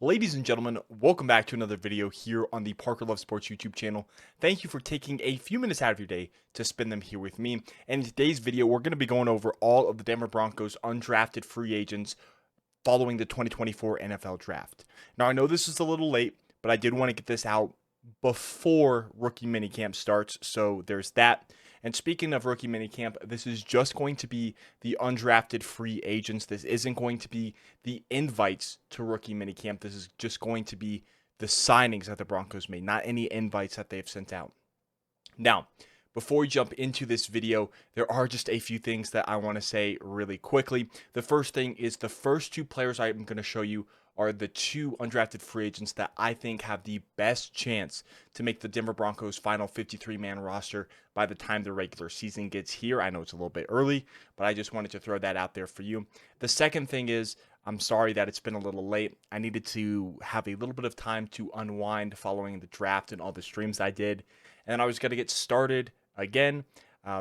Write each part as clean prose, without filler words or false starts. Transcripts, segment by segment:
Ladies and gentlemen, welcome back to another video here on the Parker Love Sports YouTube channel. Thank you for taking a few minutes out of your day to spend them here with me. And in today's video, we're going to be going over all of the Denver Broncos undrafted free agents following the 2024 NFL Draft. Now, I know this is a little late, but I did want to get this out before rookie minicamp starts, so there's that. And speaking of rookie minicamp, this is just going to be the undrafted free agents. This isn't going to be the invites to rookie minicamp. This is just going to be the signings that the Broncos made, not any invites that they've sent out. Now, before we jump into this video, there are just a few things that I want to say really quickly. The first thing is the first two players I'm going to show you are the two undrafted free agents that I think have the best chance to make the Denver Broncos final 53-man roster by the time the regular season gets here. I know it's a little bit early, but I just wanted to throw that out there for you. The second thing is, I'm sorry that it's been a little late. I needed to have a little bit of time to unwind following the draft and all the streams I did. And I was going to get started again,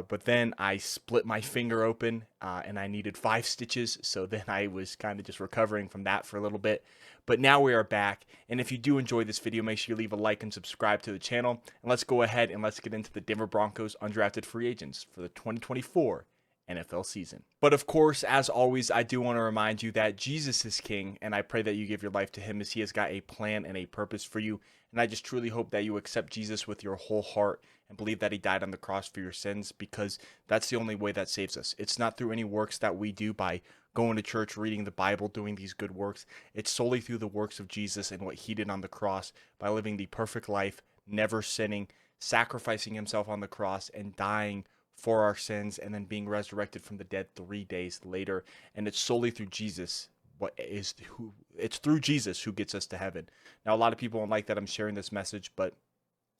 but then I split my finger open and I needed 5 stitches. So then I was kind of just recovering from that for a little bit. But now we are back. And if you do enjoy this video, make sure you leave a like and subscribe to the channel. And let's go ahead and let's get into the Denver Broncos undrafted free agents for the 2024 NFL season. But of course, as always, I do want to remind you that Jesus is king, and I pray that you give your life to him as he has got a plan and a purpose for you. And I just truly hope that you accept Jesus with your whole heart and believe that he died on the cross for your sins, because that's the only way that saves us. It's not through any works that we do by going to church, reading the Bible, doing these good works. It's solely through the works of Jesus and what he did on the cross by living the perfect life, never sinning, sacrificing himself on the cross and dying for our sins, and then being resurrected from the dead 3 days later. And it's solely through Jesus. It's through Jesus who gets us to heaven. Now, a lot of people don't like that I'm sharing this message, but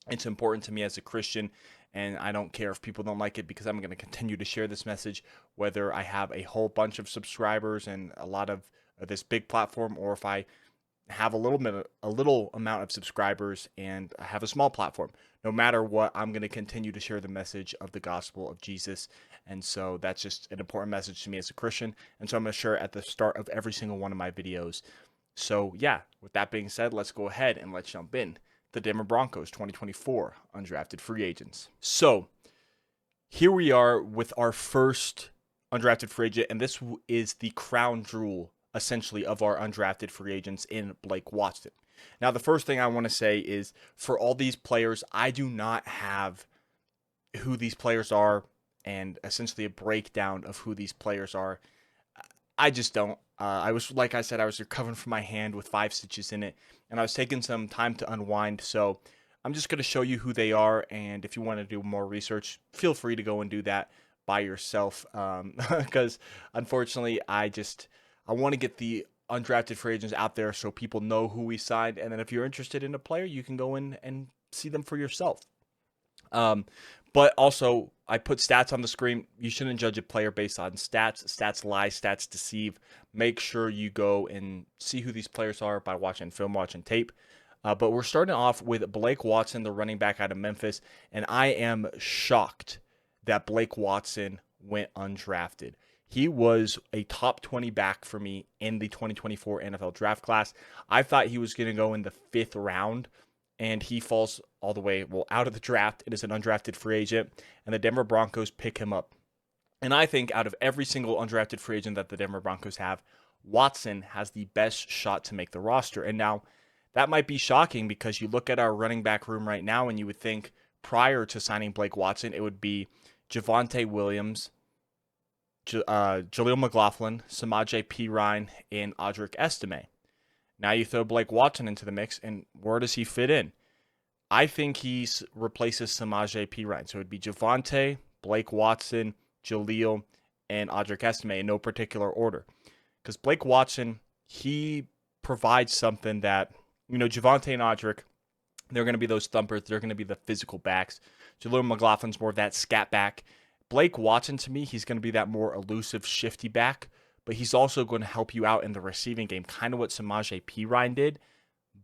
it's important to me as a Christian, and I don't care if people don't like it, because I'm going to continue to share this message, whether I have a whole bunch of subscribers and a lot of this big platform, or if I have a little amount of subscribers and I have a small platform. No matter what, I'm going to continue to share the message of the gospel of Jesus. And so that's just an important message to me as a Christian. And so I'm going to share it at the start of every single one of my videos. So yeah, with that being said, let's go ahead and let's jump in. The Denver Broncos 2024 undrafted free agents. So here we are with our first undrafted free agent, and this is the crown jewel essentially of our undrafted free agents in Blake Watson. Now, the first thing I want to say is, for all these players, I do not have who these players are and essentially a breakdown of who these players are. I just don't. Like I said, I was recovering from my hand with 5 stitches in it, and I was taking some time to unwind. So I'm just going to show you who they are, and if you want to do more research, feel free to go and do that by yourself, because unfortunately, I want to get the undrafted free agents out there so people know who we signed. And then if you're interested in a player, you can go in and see them for yourself. But also, I put stats on the screen. You shouldn't judge a player based on stats. Stats lie, stats deceive. Make sure you go and see who these players are by watching film, watching tape. But we're starting off with Blake Watson, the running back out of Memphis. And I am shocked that Blake Watson went undrafted. He was a top 20 back for me in the 2024 NFL draft class. I thought he was going to go in the 5th round, and he falls all the way, out of the draft. It is an undrafted free agent, and the Denver Broncos pick him up. And I think out of every single undrafted free agent that the Denver Broncos have, Watson has the best shot to make the roster. And now, that might be shocking, because you look at our running back room right now, and you would think prior to signing Blake Watson, it would be Javonte Williams, Jaleel McLaughlin, Samaje Perine, and Audric Estime. Now you throw Blake Watson into the mix, and where does he fit in? I think he replaces Samaje Perine. So it would be Javonte, Blake Watson, Jaleel, and Audric Estime in no particular order. Because Blake Watson, he provides something that, Javonte and Audric, they're going to be those thumpers. They're going to be the physical backs. Jaleel McLaughlin's more of that scat back. Blake Watson, to me, he's going to be that more elusive, shifty back, but he's also going to help you out in the receiving game, kind of what Samaje Perine did.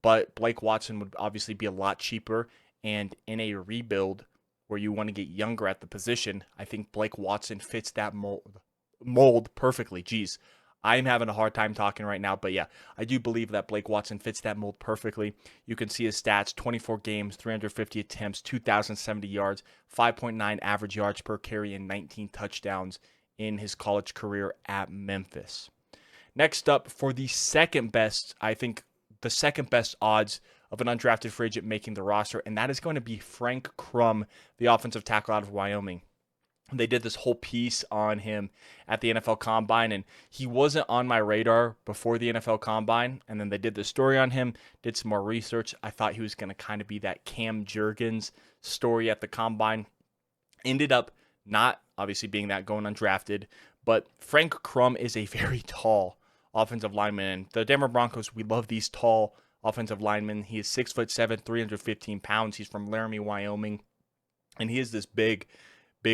But Blake Watson would obviously be a lot cheaper, and in a rebuild where you want to get younger at the position, I think Blake Watson fits that mold perfectly. Geez, I'm having a hard time talking right now, but yeah, I do believe that Blake Watson fits that mold perfectly. You can see his stats: 24 games, 350 attempts, 2,070 yards, 5.9 average yards per carry, and 19 touchdowns in his college career at Memphis. Next up, for the second best, I think the second best odds of an undrafted free agent making the roster, and that is going to be Frank Crumb, the offensive tackle out of Wyoming. They did this whole piece on him at the NFL Combine, and he wasn't on my radar before the NFL Combine. And then they did this story on him, did some more research. I thought he was going to kind of be that Cam Jurgens story at the Combine. Ended up not obviously being that, going undrafted. But Frank Crumb is a very tall offensive lineman. And the Denver Broncos, we love these tall offensive linemen. He is 6'7", 315 pounds. He's from Laramie, Wyoming. And he is this big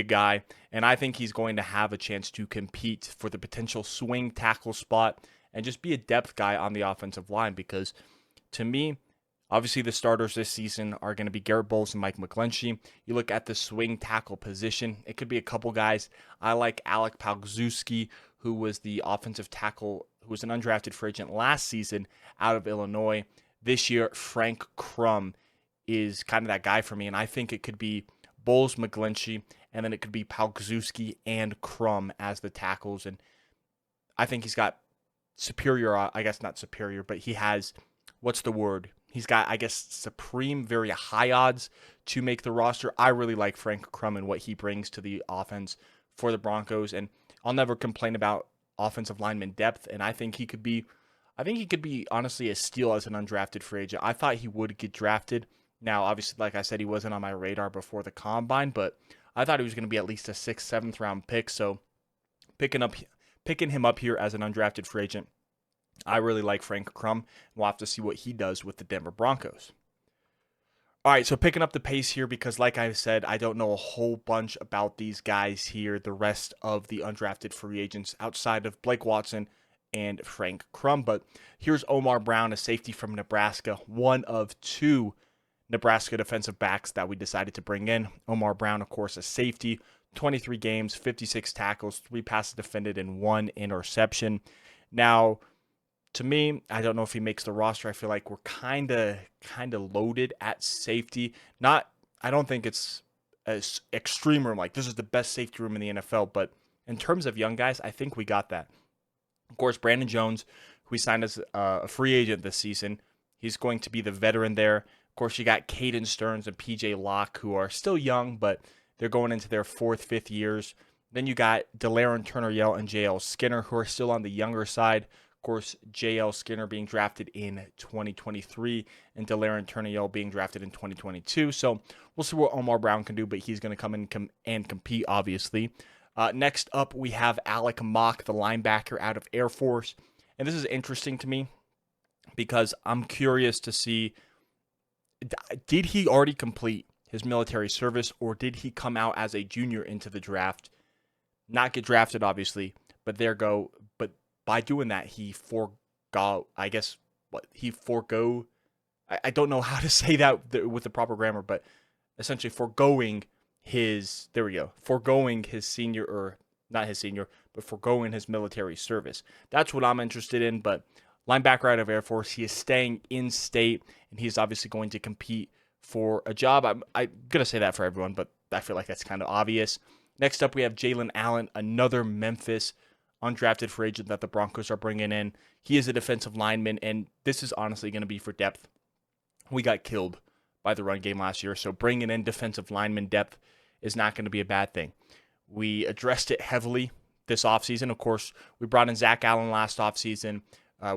guy, and I think he's going to have a chance to compete for the potential swing tackle spot and just be a depth guy on the offensive line, because to me, obviously the starters this season are going to be Garrett Bowles and Mike McGlinchey. You look at the swing tackle position, it could be a couple guys. I like Alec Palczewski, who was the offensive tackle, who was an undrafted free agent last season out of Illinois. This year, Frank Crumb is kind of that guy for me, and I think it could be Bowles, McGlinchey, and then it could be Palczewski and Crumb as the tackles. And I think he's got superior, I guess not superior, but he has, what's the word? He's got, I guess, supreme, very high odds to make the roster. I really like Frank Crumb and what he brings to the offense for the Broncos. And I'll never complain about offensive lineman depth. And I think he could be honestly a steal as an undrafted free agent. I thought he would get drafted. Now, obviously, like I said, he wasn't on my radar before the Combine, but I thought he was going to be at least a 6th, 7th round pick. So picking him up here as an undrafted free agent, I really like Frank Crumb. We'll have to see what he does with the Denver Broncos. All right, so picking up the pace here, because like I said, I don't know a whole bunch about these guys here, the rest of the undrafted free agents outside of Blake Watson and Frank Crumb. But here's Omar Brown, a safety from Nebraska, one of two Nebraska defensive backs that we decided to bring in. Omar Brown, of course, a safety, 23 games, 56 tackles, 3 passes defended, and 1 interception. Now, to me, I don't know if he makes the roster. I feel like we're kind of loaded at safety. I don't think it's as extreme room, like this is the best safety room in the NFL, but in terms of young guys, I think we got that. Of course, Brandon Jones, who we signed as a free agent this season, he's going to be the veteran there. Of course, you got Caden Stearns and PJ Locke, who are still young, but they're going into their 4th, 5th years. Then you got Delaren Turner-Yell and J.L. Skinner, who are still on the younger side. Of course, J.L. Skinner being drafted in 2023 and Delaren Turner-Yell being drafted in 2022. So we'll see what Omar Brown can do, but he's going to come in and compete, obviously. Next up, we have Alec Mock, the linebacker out of Air Force. And this is interesting to me because I'm curious to see, did he already complete his military service, or did he come out as a junior into the draft, not get drafted, obviously, but by doing that, he forego, I don't know how to say that with the proper grammar, but essentially foregoing his senior, or not his senior, but foregoing his military service. That's what I'm interested in, but linebacker out of Air Force, he is staying in state, and he's obviously going to compete for a job. I'm going to say that for everyone, but I feel like that's kind of obvious. Next up, we have Jaylen Allen, another Memphis undrafted free agent that the Broncos are bringing in. He is a defensive lineman, and this is honestly going to be for depth. We got killed by the run game last year, so bringing in defensive lineman depth is not going to be a bad thing. We addressed it heavily this offseason. Of course, we brought in Zach Allen last offseason.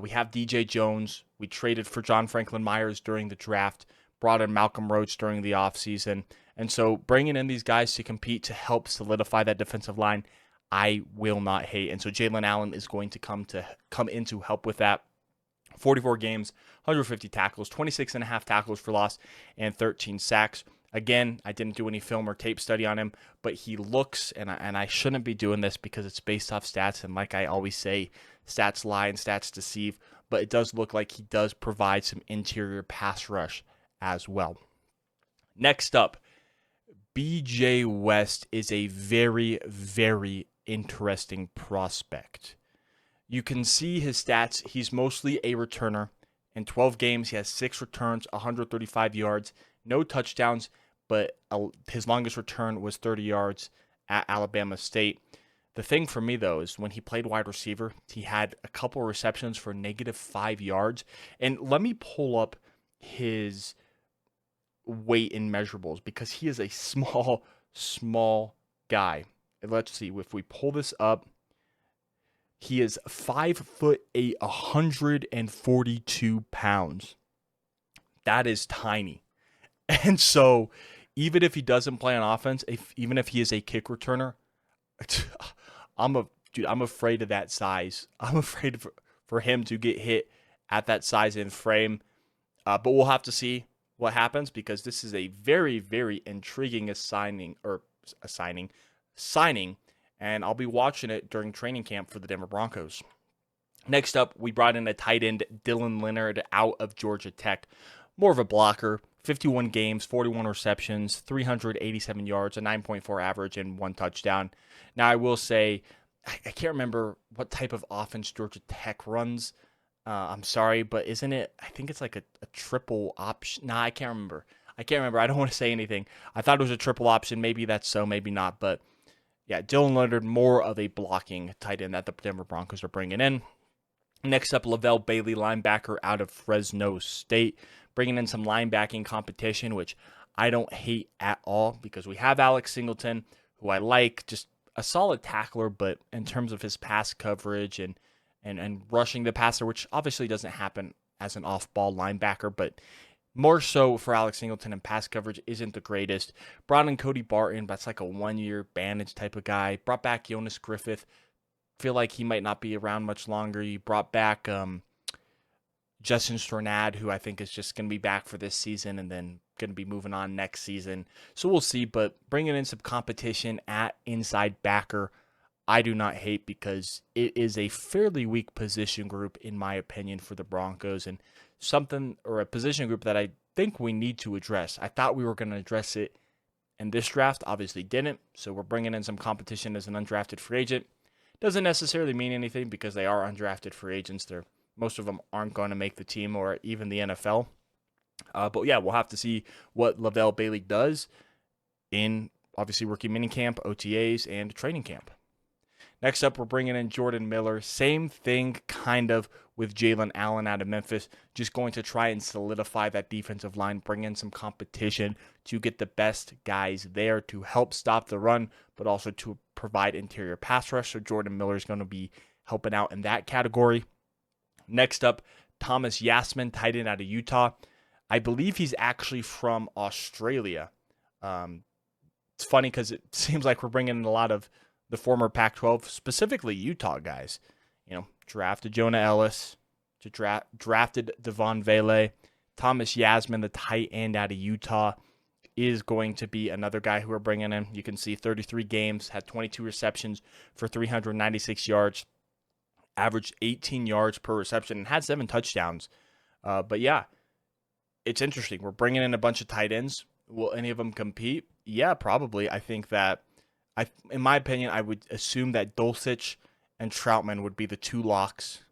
We have DJ Jones. We traded for John Franklin Myers during the draft, brought in Malcolm Roach during the offseason. And so bringing in these guys to compete to help solidify that defensive line, I will not hate. And so Jaylen Allen is going to come in to help with that. 44 games, 150 tackles, 26.5 tackles for loss, and 13 sacks. Again, I didn't do any film or tape study on him, but he looks, and I shouldn't be doing this because it's based off stats, and like I always say, stats lie and stats deceive, but it does look like he does provide some interior pass rush as well. Next up, BJ West is a very, very interesting prospect. You can see his stats. He's mostly a returner. In 12 games, he has 6 returns, 135 yards, no touchdowns, but his longest return was 30 yards at Alabama State. The thing for me, though, is when he played wide receiver, he had a couple receptions for -5 yards. And let me pull up his weight in measurables because he is a small guy. And let's see, if we pull this up, he is 5'8", 142 pounds. That is tiny. And so even if he doesn't play on offense, even if he is a kick returner, I'm afraid of that size. I'm afraid for him to get hit at that size and frame. But we'll have to see what happens because this is a very, very intriguing signing, and I'll be watching it during training camp for the Denver Broncos. Next up, we brought in a tight end, Dylan Leonard, out of Georgia Tech. More of a blocker, 51 games, 41 receptions, 387 yards, a 9.4 average, and 1 touchdown. Now, I will say, I can't remember what type of offense Georgia Tech runs. I'm sorry, but isn't it? I think it's like a triple option. Nah, I can't remember. I don't want to say anything. I thought it was a triple option. Maybe that's so, maybe not. But yeah, Dylan Leonard, more of a blocking tight end that the Denver Broncos are bringing in. Next up, Lavell Bailey, linebacker out of Fresno State, bringing in some linebacking competition, which I don't hate at all because we have Alex Singleton, who I like, just a solid tackler, but in terms of his pass coverage and rushing the passer, which obviously doesn't happen as an off-ball linebacker, but more so for Alex Singleton and pass coverage isn't the greatest. Brought in Cody Barton, that's like a one-year bandage type of guy. Brought back Jonas Griffith. Feel like he might not be around much longer. You brought back Justin Strnad, who I think is just going to be back for this season and then going to be moving on next season. So we'll see, but bringing in some competition at inside backer, I do not hate because it is a fairly weak position group, in my opinion, for the Broncos, and a position group that I think we need to address. I thought we were going to address it in this draft, obviously didn't, so we're bringing in some competition as an undrafted free agent. Doesn't necessarily mean anything because they are undrafted free agents. Most of them aren't going to make the team or even the NFL. But yeah, we'll have to see what Lavell Bailey does in, obviously, rookie minicamp, OTAs, and training camp. Next up, we're bringing in Jordan Miller. Same thing kind of with Jaylen Allen out of Memphis. Just going to try and solidify that defensive line, bring in some competition to get the best guys there to help stop the run, but also to provide interior pass rush. So Jordan Miller is going to be helping out in that category. Next up, Thomas Yasman, tight end out of Utah. I believe he's actually from Australia. It's funny because it seems like we're bringing in a lot of the former Pac-12, specifically Utah guys. Drafted Jonah Ellis, drafted Devon Vele. Thomas Yasman, the tight end out of Utah, is going to be another guy who we're bringing in. You can see 33 games, had 22 receptions for 396 yards, averaged 18 yards per reception, and had 7 touchdowns. But yeah, it's interesting. We're bringing in a bunch of tight ends. Will any of them compete? Yeah, probably. I think that, in my opinion, I would assume that Dulcich and Troutman would be the 2 locks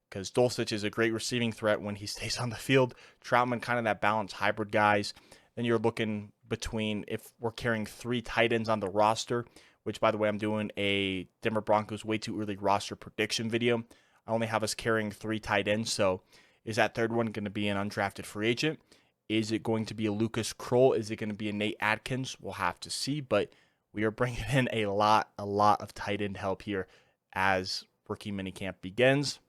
because Dulcich is a great receiving threat when he stays on the field. Troutman, kind of that balanced hybrid guys. Then you're looking between, if we're carrying 3 tight ends on the roster, which, by the way, I'm doing a Denver Broncos way too early roster prediction video. I only have us carrying 3 tight ends, so is that third one going to be an undrafted free agent? Is it going to be a Lucas Kroll? Is it going to be a Nate Atkins? We'll have to see, but we are bringing in a lot of tight end help here as rookie minicamp begins.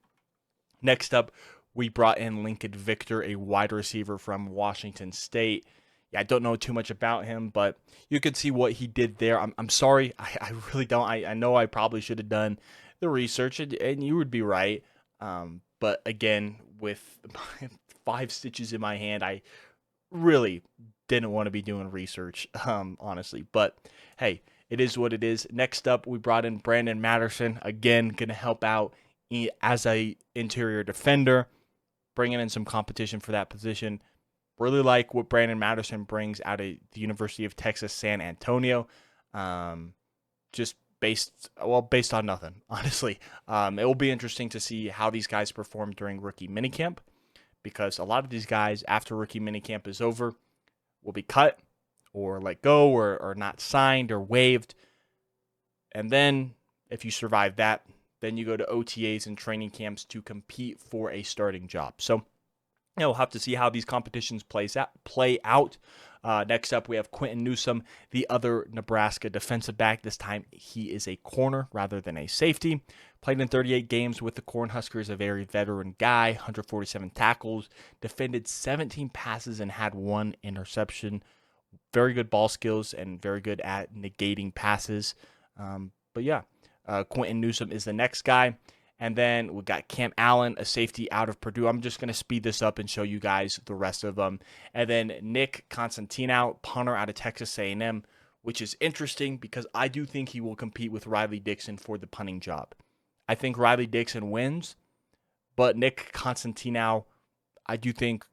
Next up, we brought in Linol Victor, a wide receiver from Washington State. Yeah, I don't know too much about him, but you could see what he did there. I'm sorry, I really don't. I know I probably should have done the research, and you would be right. But again, with 5 stitches in my hand, I really didn't want to be doing research, honestly. But hey, it is what it is. Next up, we brought in Brandon Matterson. Again, going to help out as a interior defender, bringing in some competition for that position. Really like what Brandon Matterson brings out of the University of Texas, San Antonio. Just based on nothing, honestly. It will be interesting to see how these guys perform during rookie minicamp, because a lot of these guys, after rookie minicamp is over, will be cut or let go or not signed or waived. And then if you survive that, then you go to OTAs and training camps to compete for a starting job. So we'll have to see how these competitions play out. Next up, we have Quinton Nome, the other Nebraska defensive back. This time, he is a corner rather than a safety. Played in 38 games with the Cornhuskers, a very veteran guy, 147 tackles, defended 17 passes, and had 1 interception. Very good ball skills and very good at negating passes. But yeah, Quinton Nome is the next guy. And then we got Cam Allen, a safety out of Purdue. I'm just going to speed this up and show you guys the rest of them. And then Nick Constantino, punter out of Texas A&M, which is interesting because I do think he will compete with Riley Dixon for the punting job. I think Riley Dixon wins, but Nick Constantino, I do think,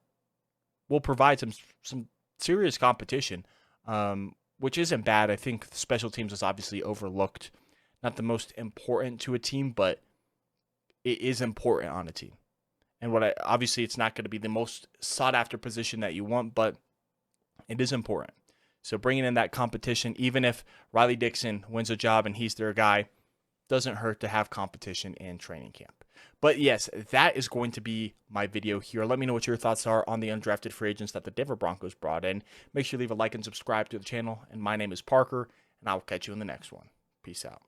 will provide some serious competition, which isn't bad. I think special teams is obviously overlooked. Not the most important to a team, but it is important on a team. And obviously it's not going to be the most sought after position that you want, but it is important. So bringing in that competition, even if Riley Dixon wins a job and he's their guy, doesn't hurt to have competition in training camp. But yes, that is going to be my video here. Let me know what your thoughts are on the undrafted free agents that the Denver Broncos brought in. Make sure you leave a like and subscribe to the channel. And my name is Parker, and I will catch you in the next one. Peace out.